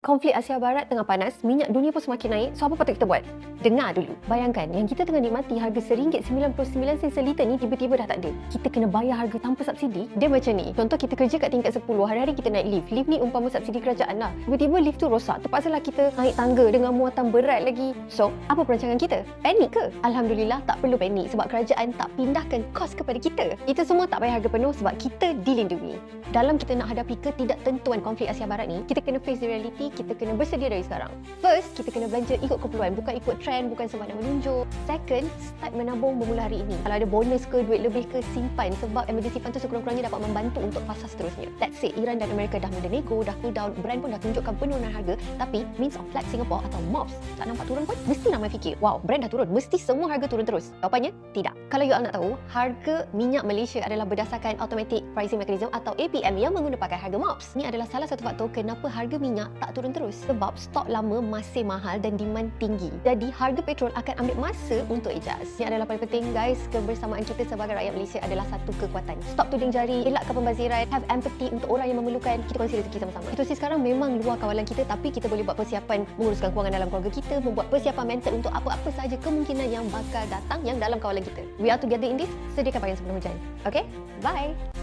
Konflik Asia Barat tengah panas, minyak dunia pun semakin naik. So apa patut kita buat? Dengar dulu. Bayangkan yang kita tengah nikmati harga RM1.99 seliter ni tiba-tiba dah tak ada. Kita kena bayar harga tanpa subsidi. Dia macam ni. Contoh kita kerja kat tingkat 10, hari-hari kita naik lift. Lift ni umpama subsidi kerajaan lah. Tiba-tiba lift tu rosak. Terpaksalah kita naik tangga dengan muatan berat lagi. So, apa perancangan kita? Panik ke? Alhamdulillah tak perlu panik sebab kerajaan tak pindahkan kos kepada kita. Kita semua tak bayar harga penuh sebab kita dilindungi. Dalam kita nak hadapi ketidaktentuan konflik Asia Barat ni, kita kena face the reality. Kita kena bersedia dari sekarang. First, kita kena belanja ikut keperluan, bukan ikut trend, bukan sembarang menunjuk. Second, start menabung bermula hari ini. Kalau ada bonus ke, duit lebih ke, simpan sebab emergency fund tu sekurang-kurangnya dapat membantu untuk fasa seterusnya. Let's say Iran dan Amerika dah mula nego, dah cool down, brand pun dah tunjukkan penurunan harga, tapi Means of Flight Singapore atau MOFS tak nampak turun pun. Mesti ramai fikir, wow, brand dah turun, mesti semua harga turun terus. Jawapannya, tidak. Kalau you all nak tahu, harga minyak Malaysia adalah berdasarkan Automatic Pricing Mechanism atau APM yang menggunakan harga MOFS. Ini adalah salah satu faktor kenapa harga minyak tak turun terus, sebab stok lama masih mahal dan demand tinggi. Jadi harga petrol akan ambil masa untuk adjust. Ini adalah paling penting guys, kebersamaan kita sebagai rakyat Malaysia adalah satu kekuatan. Stop tuding jari, elakkan pembaziran, have empathy untuk orang yang memerlukan. Kita kongsi rezeki sama-sama. Situasi sekarang memang luar kawalan kita, tapi kita boleh buat persiapan menguruskan kewangan dalam keluarga kita, membuat persiapan mental untuk apa-apa sahaja kemungkinan yang bakal datang yang dalam kawalan kita. We are together in this. Sediakan pakaian sebelum hujan. Okay? Bye!